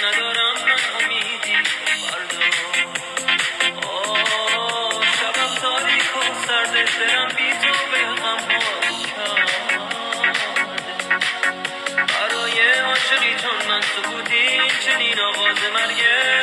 ندارم من امیدی فردا. شبم تاریک و سرده، دلم بی تو به غم ها کرده. برای عاشقی چون من سکوتی چنین آغاز مرگه